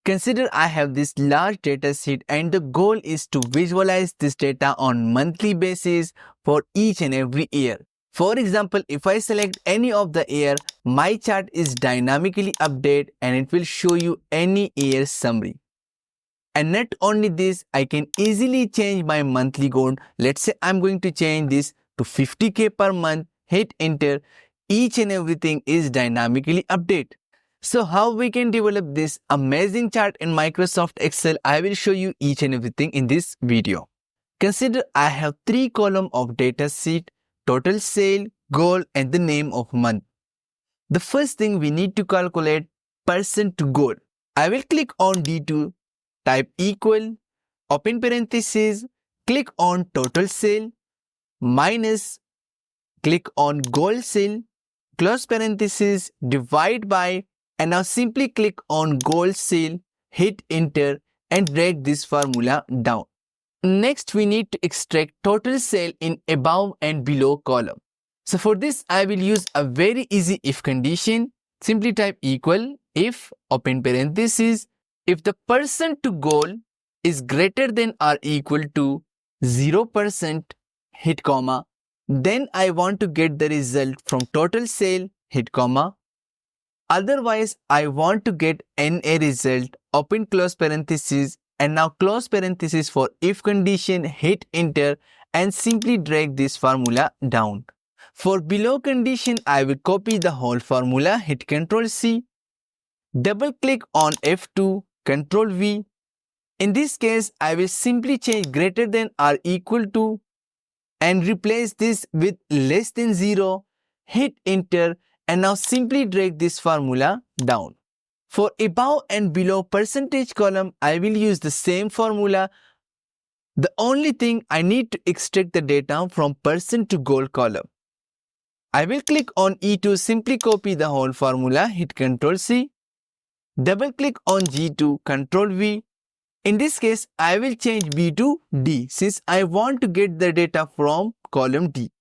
Consider I have this large data sheet and the goal is to visualize this data on monthly basis for each and every year. For example, if I select any of the year, my chart is dynamically updated and it will show you any year summary. And not only this, I can easily change my monthly goal. Let's say I'm going to change this to 50k per month, hit enter, each and everything is dynamically updated. So how we can develop this amazing chart in Microsoft Excel, I will show you each and everything in this video. Consider I have 3 columns of data sheet, total sale, goal and the name of month. The first thing we need to calculate percent to goal. I will click on D2, type equal, open parenthesis, click on total sale, minus, click on goal sale, close parenthesis, divide by, and now simply click on goal sale, hit enter and drag this formula down. Next, we need to extract total sale in above and below column. So for this, I will use a very easy if condition. Simply type equal, if, open parenthesis, if the percent to goal is greater than or equal to 0%, hit comma, then I want to get the result from total sale, hit comma. Otherwise, I want to get NA result, open close parenthesis, and now close parenthesis for if condition, hit enter and simply drag this formula down. For below condition, I will copy the whole formula, hit Ctrl C, double click on F2, Ctrl V. In this case, I will simply change greater than or equal to and replace this with less than 0, hit enter and now simply drag this formula down. For above and below percentage column, I will use the same formula. The only thing I need to extract the data from percent to goal column. I will click on E2, simply copy the whole formula, hit Ctrl C, double click on G2, Ctrl V. In this case, I will change B to D since I want to get the data from column D.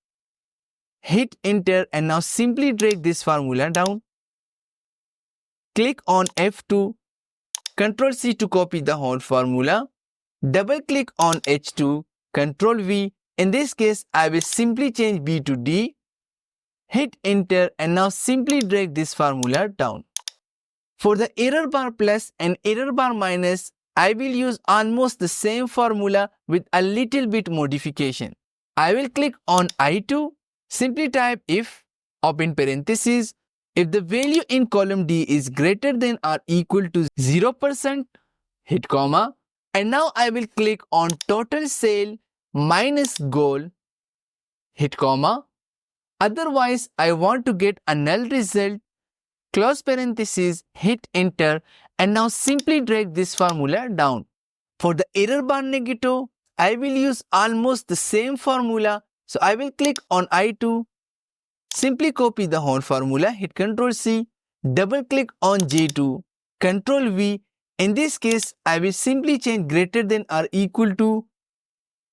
Hit enter and now simply drag this formula down. Click on F2, Ctrl C to copy the whole formula. Double click on H2, Ctrl V. In this case, I will simply change B to D. Hit enter and now simply drag this formula down. For the error bar plus and error bar minus, I will use almost the same formula with a little bit modification. I will click on I2, simply type if, open parenthesis, if the value in column D is greater than or equal to 0%, hit comma, and now I will click on total sale minus goal, hit comma. Otherwise, I want to get a null result, close parenthesis, hit enter and now simply drag this formula down. For the error bar negative, I will use almost the same formula. So I will click on I2, simply copy the whole formula, hit Ctrl C, double click on J2, Ctrl V. In this case, I will simply change greater than or equal to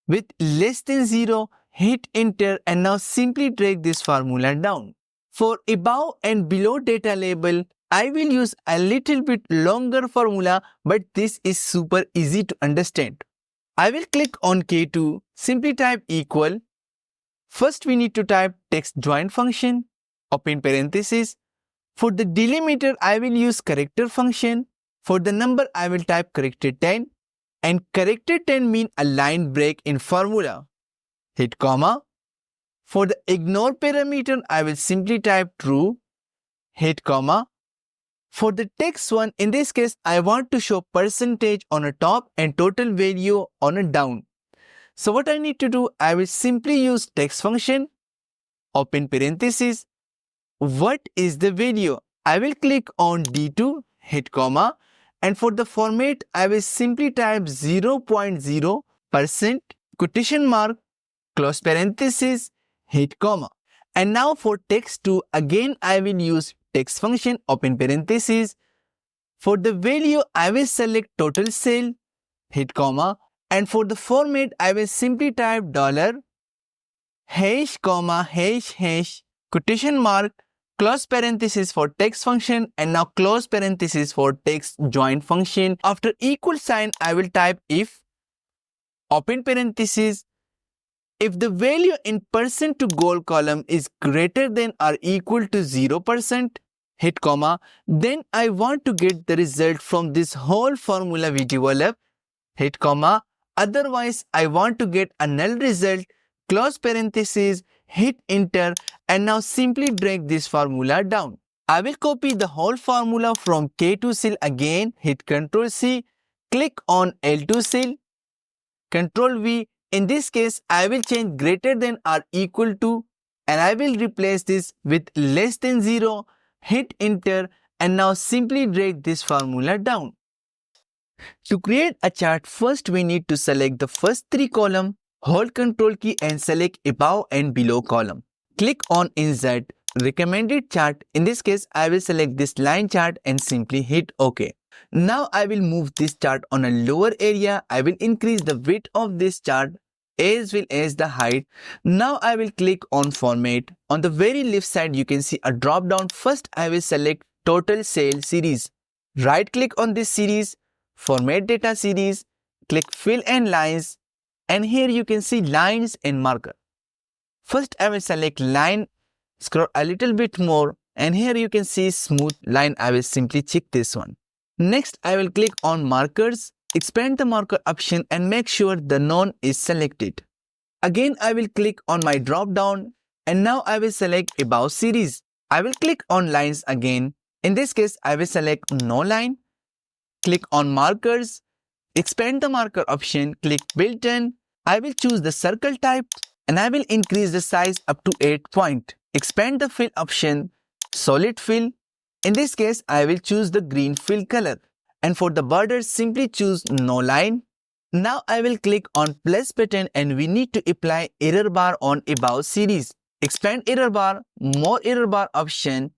with less than 0, hit enter and now simply drag this formula down. For above and below data label, I will use a little bit longer formula, but this is super easy to understand. I will click on K2, simply type equal. First we need to type text join function, open parenthesis. For the delimiter, I will use character function. For the number, I will type character 10 and character 10 mean a line break in formula. Hit comma. For the ignore parameter, I will simply type true, hit comma. For the text one, in this case, I want to show percentage on a top and total value on a down. So what I need to do, I will simply use text function, open parenthesis. What is the value? I will click on D2, hit comma. And for the format, I will simply type 0.0%, quotation mark, close parenthesis, hit comma. And now for text 2, again I will use text function, open parenthesis. For the value, I will select total sale, hit comma. And for the format, I will simply type $, hash, comma, hash, hash, quotation mark, close parenthesis for text function, and now close parenthesis for text join function. After equal sign, I will type if, open parenthesis, if the value in percent to goal column is greater than or equal to 0%, hit comma, then I want to get the result from this whole formula we developed, hit comma, otherwise I want to get a null result, close parenthesis, hit enter, and now simply drag this formula down. I will copy the whole formula from K2 cell again, hit Ctrl C, click on L2 cell, Ctrl V. In this case, I will change greater than or equal to, and I will replace this with less than 0, hit enter, and now simply drag this formula down. To create a chart, first we need to select the first 3 columns, hold Ctrl key and select above and below column. Click on Insert, Recommended Chart. In this case, I will select this line chart and simply hit OK. Now I will move this chart on a lower area. I will increase the width of this chart as well as the height. Now I will click on Format. On the very left side, you can see a drop down. First, I will select Total Cell Series. Right click on this series, Format Data Series, click Fill and Lines, and here you can see lines and marker. First, I will select line, scroll a little bit more, and here you can see smooth line. I will simply check this one. Next, I will click on markers, expand the marker option and make sure the none is selected. Again, I will click on my drop down and now I will select above series. I will click on lines again. In this case, I will select no line, click on markers, expand the marker option, click built-in. I will choose the circle type and I will increase the size up to 8 point. Expand the fill option, solid fill. In this case, I will choose the green fill color. And for the border, simply choose no line. Now I will click on plus button and we need to apply error bar on above series. Expand error bar, more error bar option.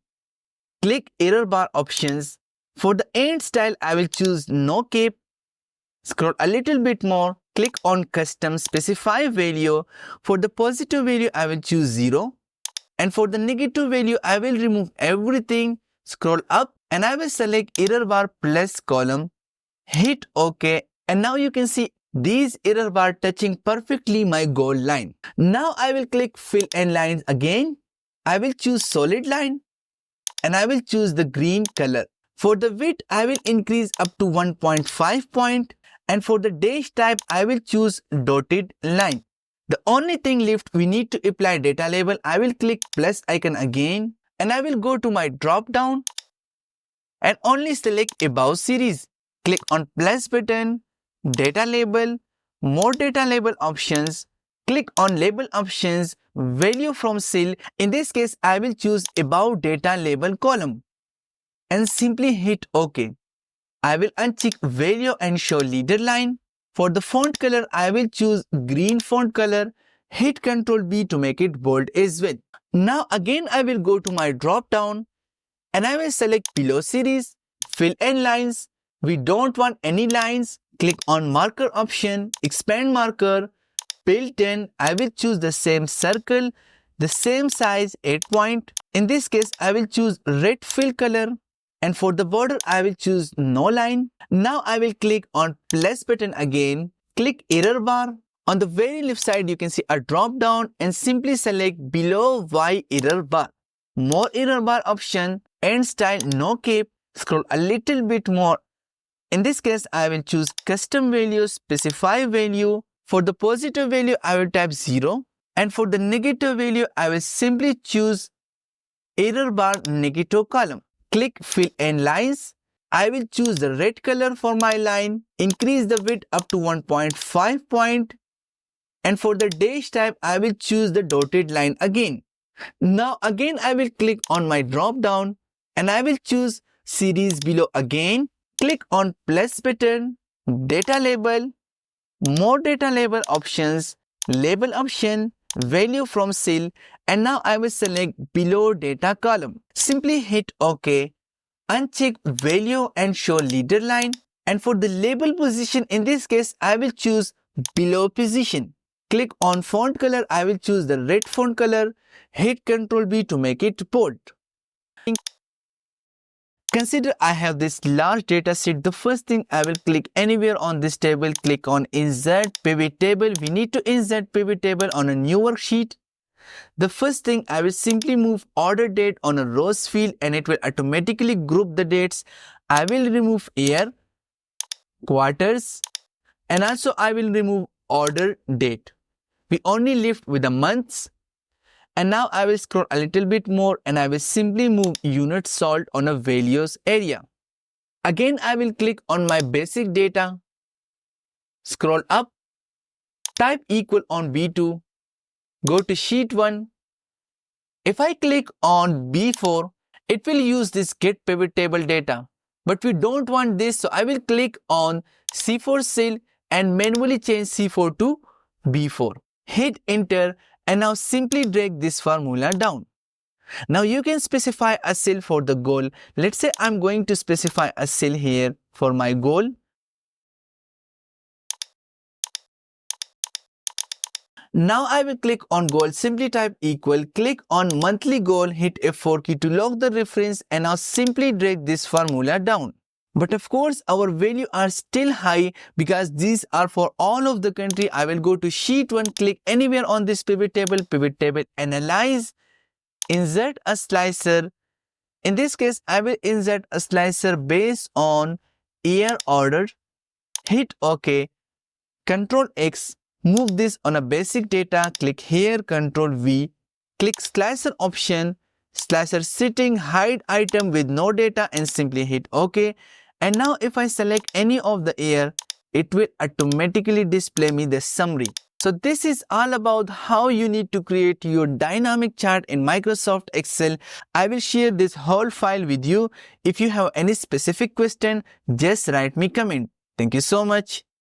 Click error bar options. For the end style, I will choose no cap. Scroll a little bit more. Click on custom specify value. For the positive value, I will choose 0. And for the negative value, I will remove everything. Scroll up and I will select error bar plus column, hit OK, and now you can see these error bar touching perfectly my goal line. Now I will click fill and lines again. I will choose solid line and I will choose the green color. For the width, I will increase up to 1.5 point, and for the dash type, I will choose dotted line. The only thing left, we need to apply data label. I will click plus icon again and I will go to my drop down and only select above series. Click on plus button, data label, more data label options. Click on label options, value from cell. In this case, I will choose above data label column and simply hit OK. I will uncheck value and show leader line. For the font color, I will choose green font color. Hit Ctrl B to make it bold as well. Now again, I will go to my drop down and I will select below series, fill and lines. We don't want any lines. Click on marker option, expand marker, built-in. I will choose the same circle, the same size, 8 point. In this case, I will choose red fill color. And for the border, I will choose no line. Now I will click on plus button again. Click error bar. On the very left side, you can see a drop down and simply select below Y error bar. More error bar option, end style no cap. Scroll a little bit more. In this case, I will choose custom value, specify value. For the positive value, I will type 0. And for the negative value, I will simply choose error bar negative column. Click fill and lines. I will choose the red color for my line. Increase the width up to 1.5 point. And for the dash type, I will choose the dotted line again. Now again, I will click on my drop down and I will choose series below again. Click on plus button, data label, more data label options, label option, value from cell, and now I will select below data column. Simply hit OK. Uncheck value and show leader line. And for the label position, in this case, I will choose below position. Click on font color. I will choose the red font color. Hit Ctrl B to make it bold. Consider I have this large data set. The first thing I will click anywhere on this table, click on insert pivot table. We need to insert pivot table on a new worksheet. The first thing I will simply move order date on a rows field and it will automatically group the dates. I will remove year, quarters, and also I will remove order date. We only left with the months. And now I will scroll a little bit more and I will simply move unit salt on a values area. Again, I will click on my basic data, scroll up, type equal on B2, go to sheet 1. If I click on B4, it will use this get pivot table data. But we don't want this, so I will click on C4 cell and manually change C4 to B4. Hit enter and now simply drag this formula down. Now you can specify a cell for the goal. Let's say I'm going to specify a cell here for my goal. Now I will click on goal, simply type equal, click on monthly goal, hit F4 key to lock the reference and now simply drag this formula down. But of course our value are still high because these are for all of the country. I will go to sheet 1, click anywhere on this pivot table, analyze, insert a slicer. In this case, I will insert a slicer based on year order, hit OK, Control X, move this on a basic data, click here, Control V, click slicer option, slicer setting, hide item with no data and simply hit OK. And now if I select any of the year, it will automatically display me the summary. So this is all about how you need to create your dynamic chart in Microsoft Excel. I will share this whole file with you. If you have any specific question, just write me comment. Thank you so much.